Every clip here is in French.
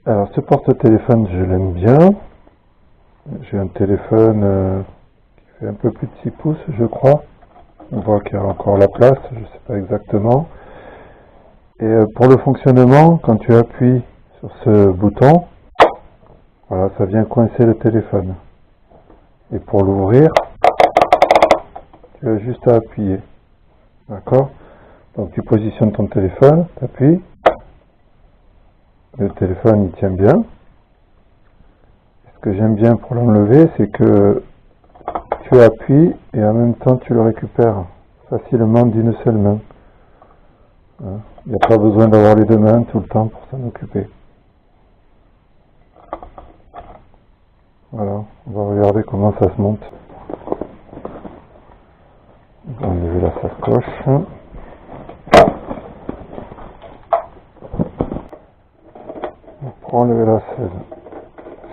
Alors ce porte-téléphone, je l'aime bien. J'ai un téléphone qui fait un peu plus de 6 pouces, je crois. On voit qu'il y a encore la place, je ne sais pas exactement. Et pour le fonctionnement, quand tu appuies sur ce bouton, voilà, ça vient coincer le téléphone. Et pour l'ouvrir, tu as juste à appuyer. D'accord? Donc tu positionnes ton téléphone, tu appuies. Le téléphone il tient bien. Ce que j'aime bien pour l'enlever, c'est que tu appuies et en même temps tu le récupères facilement d'une seule main. Il n'y a pas besoin d'avoir les deux mains tout le temps pour s'en occuper. Voilà, on va regarder comment ça se monte. On va enlever la sacoche. Pour enlever la selle,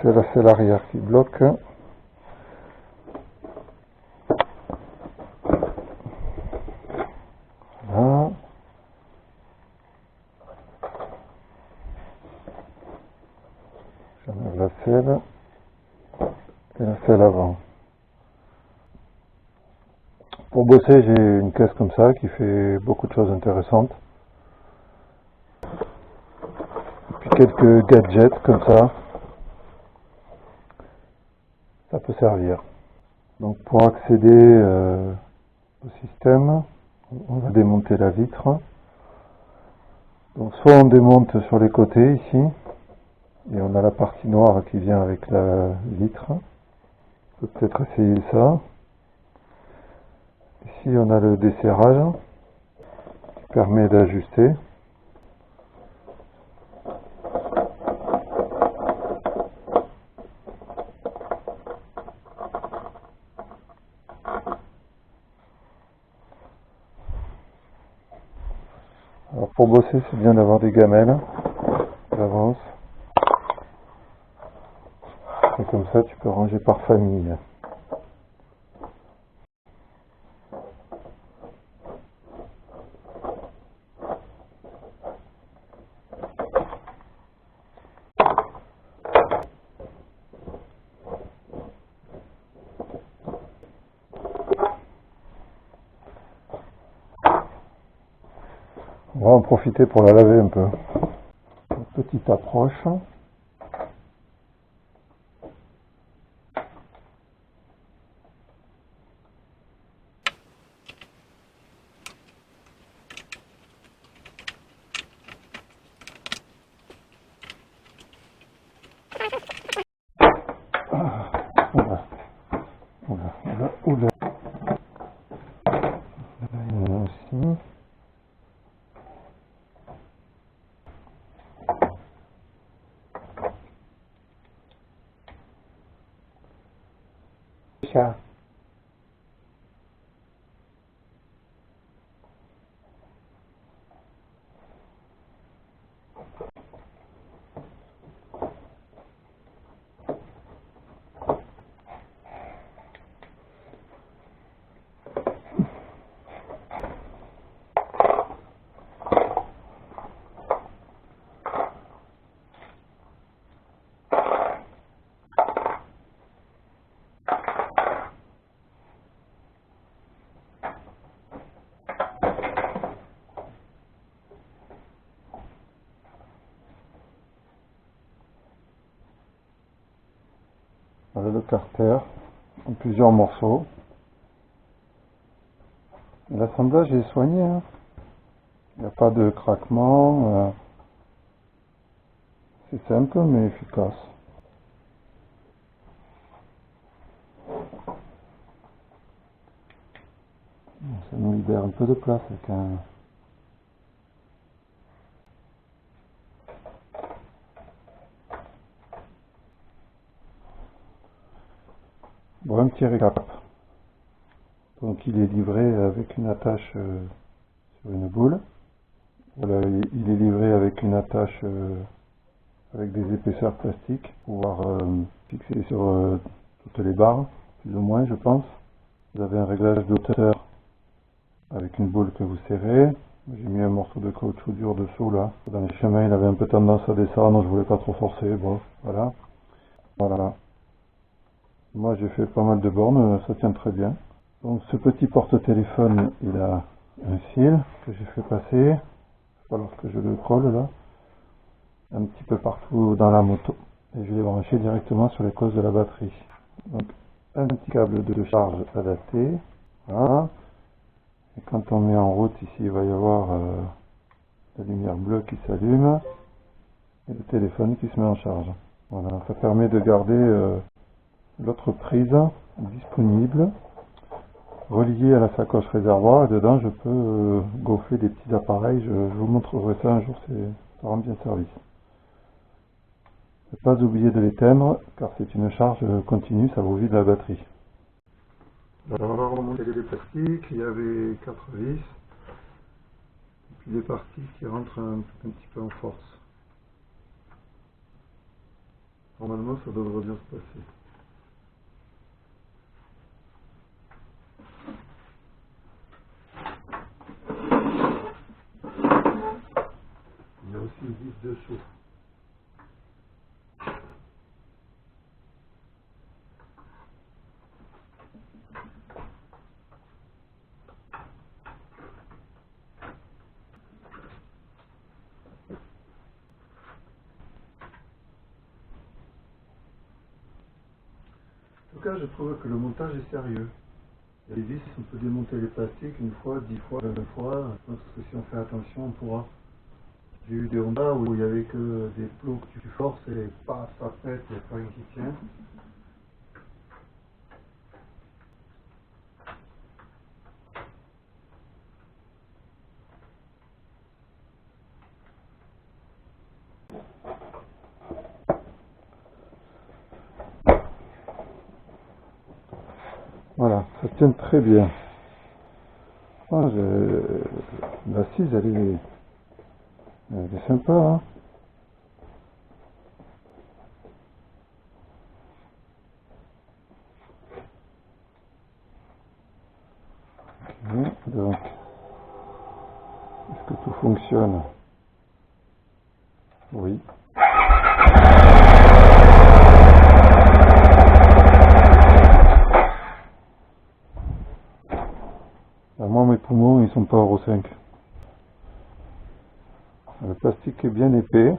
c'est la selle arrière qui bloque. Voilà. J'enlève la selle et la selle avant. Pour bosser, j'ai une caisse comme ça qui fait beaucoup de choses intéressantes. Et puis quelques gadgets comme ça peut servir. Donc pour accéder au système, on va démonter la vitre. Donc soit on démonte sur les côtés ici, et on a la partie noire qui vient avec la vitre. On peut peut-être essayer ça. Ici on a le desserrage qui permet d'ajuster. Alors pour bosser, c'est bien d'avoir des gamelles d'avance. Et comme ça, tu peux ranger par famille. On va en profiter pour la laver un peu. Une petite approche. Oula, oula, oula, oula. Il y en a aussi. Chat. Voilà le carter en plusieurs morceaux. L'assemblage est soigné, hein. Il n'y a pas de craquement. C'est simple mais efficace. Ça nous libère un peu de place avec un... Bon, un petit récap. Donc il est livré avec une attache sur une boule. Voilà, il est livré avec une attache avec des épaisseurs plastiques pour pouvoir fixer sur toutes les barres, plus ou moins je pense. Vous avez un réglage de hauteur avec une boule que vous serrez. J'ai mis un morceau de caoutchouc dur dessous là. Dans les chemins, il avait un peu tendance à descendre, je voulais pas trop forcer. Bon, voilà. Voilà. Moi, j'ai fait pas mal de bornes, ça tient très bien. Donc, ce petit porte-téléphone, il a un fil que j'ai fait passer. Il va falloir que je le colle là, un petit peu partout dans la moto. Et je l'ai branché directement sur les causes de la batterie. Donc, un petit câble de charge adapté. Voilà. Et quand on met en route, ici, il va y avoir la lumière bleue qui s'allume et le téléphone qui se met en charge. Voilà, ça permet de garder l'autre prise disponible, reliée à la sacoche réservoir, et dedans je peux gaufrer des petits appareils. Je vous montrerai ça un jour, ça rend bien service. Ne pas oublier de l'éteindre, car c'est une charge continue, ça vous vide la batterie. Alors on va remonter les plastiques, il y avait 4 vis, et puis des parties qui rentrent un petit peu en force. Normalement ça devrait bien se passer. Il y a aussi une vis dessous. En tout cas, je trouve que le montage est sérieux. Il y a des vis, on peut démonter les plastiques une fois, 10 fois, 20 fois. Je pense que si on fait attention, on pourra. J'ai eu des Honda où il n'y avait que des plots que tu forces et paf, ça pète, il n'y a pas rien qui tient. Voilà, ça tient très bien. Ah, l'assise, elle est sympa, hein. Donc, est-ce que tout fonctionne? Oui. Moi, mes poumons, ils sont pas Euro 5. Le plastique est bien épais.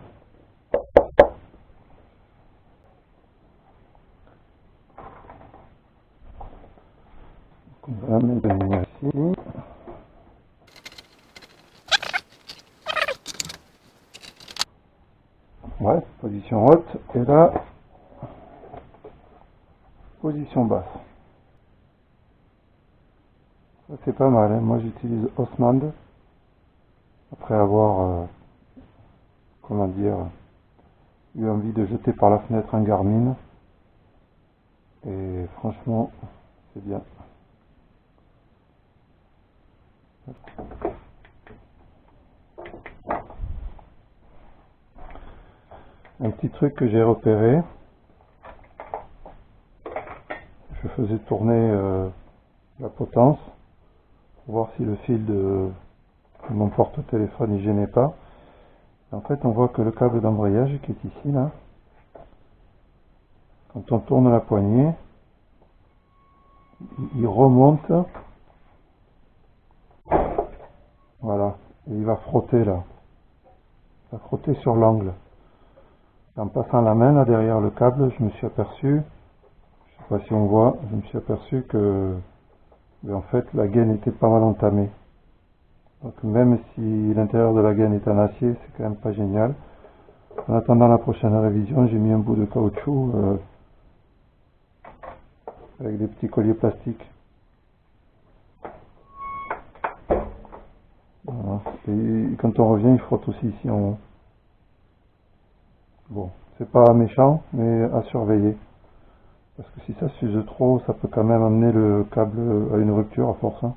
On va la mettre ici. Ouais, position haute. Et là, position basse. Ça, c'est pas mal, hein. Moi, j'utilise Osmand. Après avoir, comment dire, eu envie de jeter par la fenêtre un Garmin. Et franchement, c'est bien. Un petit truc que j'ai repéré, je faisais tourner la potence pour voir si le fil de mon porte-téléphone n'y gênait pas. Et en fait, on voit que le câble d'embrayage qui est ici, là, quand on tourne la poignée, il remonte, voilà, et il va frotter là, il va frotter sur l'angle. En passant la main là derrière le câble, je me suis aperçu, je sais pas si on voit, je me suis aperçu que en fait la gaine était pas mal entamée. Donc même si l'intérieur de la gaine est en acier, c'est quand même pas génial. En attendant la prochaine révision, j'ai mis un bout de caoutchouc avec des petits colliers plastiques. Voilà. Et quand on revient, il frotte aussi ici en haut. Bon, c'est pas méchant, mais à surveiller. Parce que si ça s'use trop, ça peut quand même amener le câble à une rupture à force, hein.